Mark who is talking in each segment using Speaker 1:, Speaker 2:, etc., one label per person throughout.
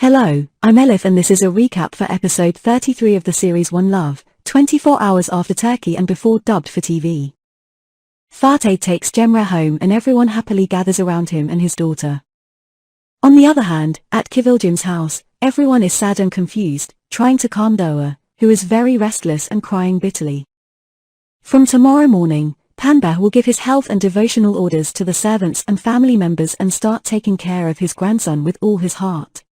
Speaker 1: Hello, I'm Elif and this is a recap for episode 33 of the series One Love, 24 hours after Turkey and before dubbed for TV. Fatih takes Cemre home and everyone happily gathers around him and his daughter. On the other hand, at Kızılcık's house, everyone is sad and confused, trying to calm Doğa, who is very restless and crying bitterly. From tomorrow morning, Pembe will give his health and devotional orders to the servants and family members and start taking care of his grandson with all his heart.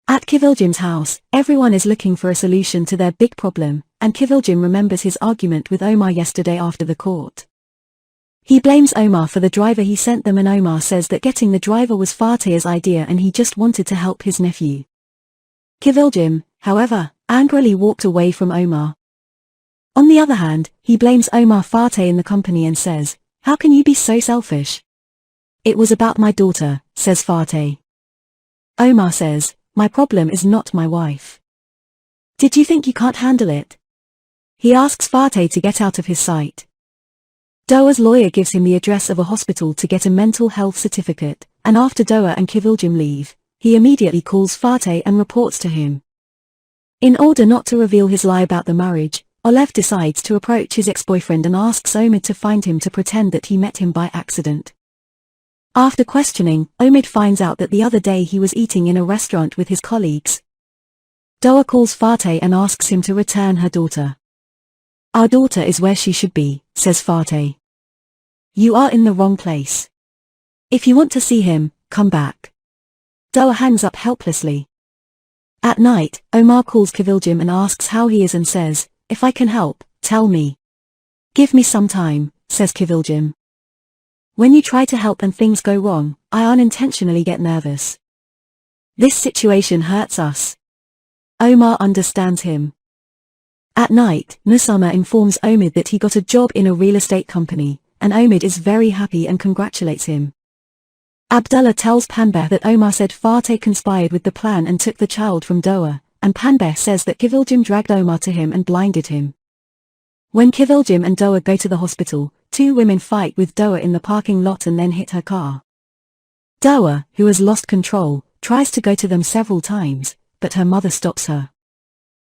Speaker 1: At Kızılcık's house, everyone is looking for a solution to their big problem, and Kızılcık remembers his argument with Omar yesterday after the court. He blames Omar for the driver he sent them and Omar says that getting the driver was Fatih's idea and he just wanted to help his nephew. Kızılcık, however, angrily walked away from Omar. On the other hand, he blames Omar Fatih in the company and says, "How can you be so selfish?" "It was about my daughter," says Fatih. Omar says, "My problem is not my wife. Did you think you can't handle it?" He asks Fatih to get out of his sight. Doğa's lawyer gives him the address of a hospital to get a mental health certificate, and after Doğa and Kızılcık leave, he immediately calls Fatih and reports to him. In order not to reveal his lie about the marriage, Olev decides to approach his ex-boyfriend and asks Omid to find him to pretend that he met him by accident. After questioning, Omid finds out that the other day he was eating in a restaurant with his colleagues. Doğa calls Fatih and asks him to return her daughter. "Our daughter is where she should be," says Fatih. "You are in the wrong place. If you want to see him, come back." Doğa hangs up helplessly. At night, Omar calls Kızılcık and asks how he is and says, "If I can help, tell me. Give me some time," says Kızılcık. "When you try to help and things go wrong, I unintentionally get nervous. This situation hurts us." Omar understands him. At night, Nusama informs Omid that he got a job in a real estate company, and Omid is very happy and congratulates him. Abdullah tells Pembe that Omar said Fatih conspired with the plan and took the child from Doğa, and Pembe says that Kızılcık dragged Omar to him and blinded him. When Kızılcık and Doğa go to the hospital, two women fight with Doğa in the parking lot and then hit her car. Doğa, who has lost control, tries to go to them several times, but her mother stops her.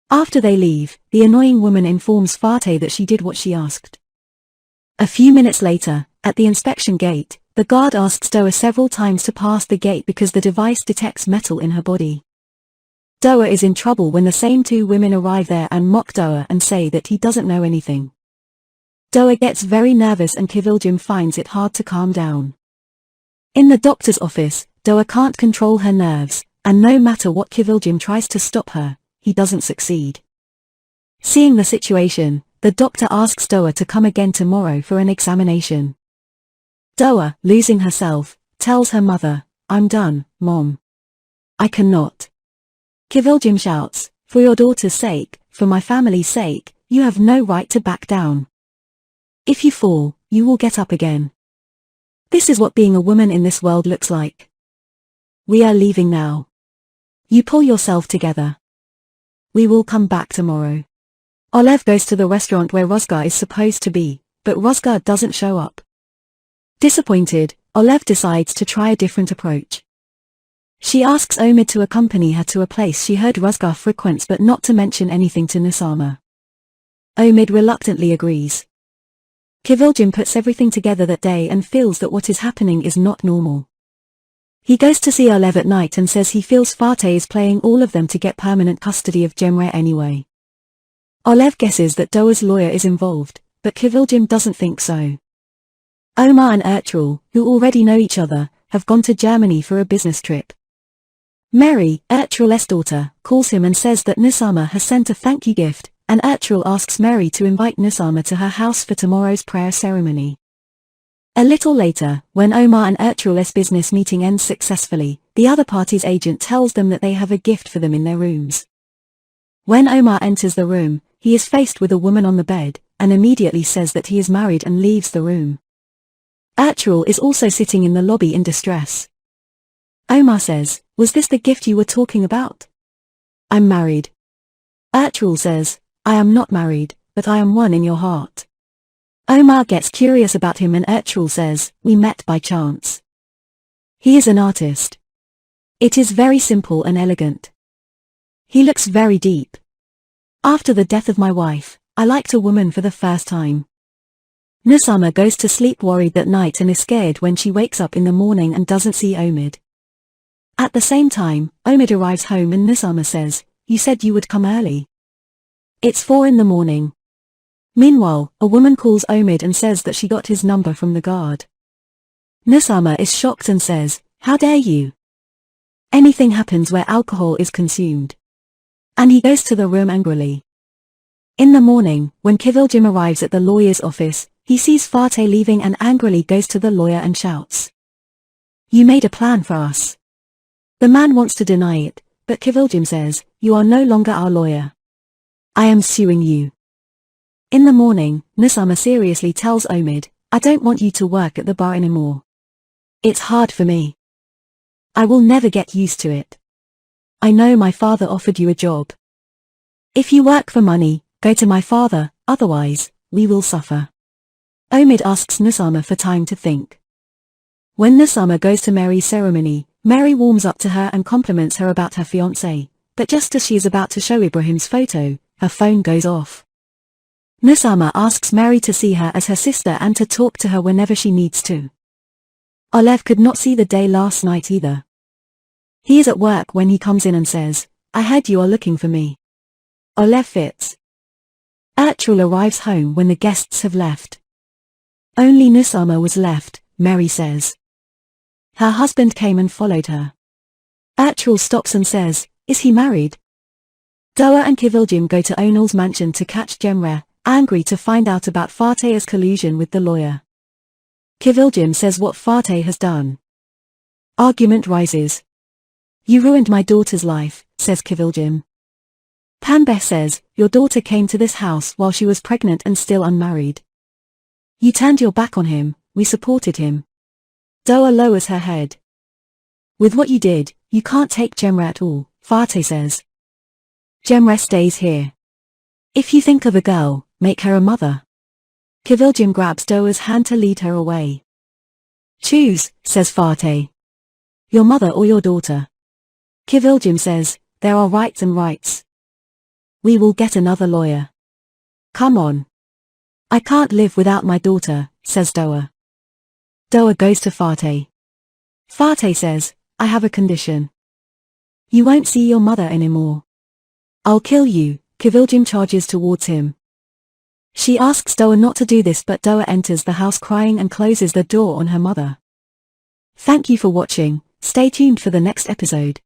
Speaker 1: After they leave, the annoying woman informs Fatih that she did what she asked. A few minutes later, at the inspection gate, the guard asks Doğa several times to pass the gate because the device detects metal in her body. Doğa is in trouble when the same two women arrive there and mock Doğa and say that he doesn't know anything. Doğa gets very nervous and Kızılcık finds it hard to calm down. In the doctor's office, Doğa can't control her nerves, and no matter what Kızılcık tries to stop her, he doesn't succeed. Seeing the situation, the doctor asks Doğa to come again tomorrow for an examination. Doğa, losing herself, tells her mother, "I'm done, Mom. I cannot." Kızılcık shouts, "For your daughter's sake, for my family's sake, you have no right to back down. If you fall, you will get up again. This is what being a woman in this world looks like. We are leaving now. You pull yourself together. We will come back tomorrow." Olev goes to the restaurant where Rozgar is supposed to be, but Rozgar doesn't show up. Disappointed, Olev decides to try a different approach. She asks Omid to accompany her to a place she heard Rozgar frequents but not to mention anything to Nusama. Omid reluctantly agrees. Kızılcık puts everything together that day and feels that what is happening is not normal. He goes to see Olev at night and says he feels Fatih is playing all of them to get permanent custody of Cemre anyway. Olev guesses that Doğa's lawyer is involved, but Kızılcık doesn't think so. Omar and Ertuğrul, who already know each other, have gone to Germany for a business trip. Mary, Ertuğrul's daughter, calls him and says that Nusama has sent a thank you gift, and Ertuğrul asks Mary to invite Nusama to her house for tomorrow's prayer ceremony. A little later, when Omar and Ertuğrul's business meeting ends successfully, the other party's agent tells them that they have a gift for them in their rooms. When Omar enters the room, he is faced with a woman on the bed, and immediately says that he is married and leaves the room. Ertuğrul is also sitting in the lobby in distress. Omar says, "Was this the gift you were talking about?" "I'm married." Ertuğrul says, "I am not married, but I am one in your heart." Omar gets curious about him and Ertuğrul says, "We met by chance. He is an artist." It is very simple and elegant. He looks very deep. After the death of my wife, I liked a woman for the first time. Nusama goes to sleep worried that night and is scared when she wakes up in the morning and doesn't see Omid. At the same time, Omid arrives home and Nusama says, "You said you would come early." It's 4 in the morning. Meanwhile, a woman calls Omid and says that she got his number from the guard. Nusama is shocked and says, "How dare you?" Anything happens where alcohol is consumed. And he goes to the room angrily. In the morning, when Kızılcık arrives at the lawyer's office, he sees Fatih leaving and angrily goes to the lawyer and shouts, "You made a plan for us." The man wants to deny it, but Kızılcık says, "You are no longer our lawyer. I am suing you." In the morning, Nusama seriously tells Omid, "I don't want you to work at the bar anymore. It's hard for me. I will never get used to it. I know my father offered you a job. If you work for money, go to my father, otherwise, we will suffer." Omid asks Nusama for time to think. When Nusama goes to Mary's ceremony, Mary warms up to her and compliments her about her fiancé, but just as she is about to show Ibrahim's photo, her phone goes off. Nusama asks Mary to see her as her sister and to talk to her whenever she needs to. Olev could not see the day last night either. He is at work when he comes in and says, "I heard you are looking for me." Olev fits. Ertuğrul arrives home when the guests have left. Only Nusama was left, Mary says. Her husband came and followed her. Ertuğrul stops and says, "Is he married?" Doğa and Kızılcık go to Onal's mansion to catch Cemre, angry to find out about Fatih's collusion with the lawyer. Kızılcık says what Fatih has done. Argument rises. "You ruined my daughter's life," says Kızılcık. Pembe says, "Your daughter came to this house while she was pregnant and still unmarried. You turned your back on him, we supported him." Doğa lowers her head. "With what you did, you can't take Cemre at all," Fatih says. "Cemre stays here. If you think of a girl, make her a mother." Kızılcık grabs Doğa's hand to lead her away. "Choose," says Fatih. "Your mother or your daughter." Kızılcık says, "There are rights and rights. We will get another lawyer. Come on." "I can't live without my daughter," says Doğa. Doğa goes to Fatih. Fatih says, "I have a condition. You won't see your mother anymore. I'll kill you." Kızılcık charges towards him. She asks Doğa not to do this, but Doğa enters the house crying and closes the door on her mother. Thank you for watching. Stay tuned for the next episode.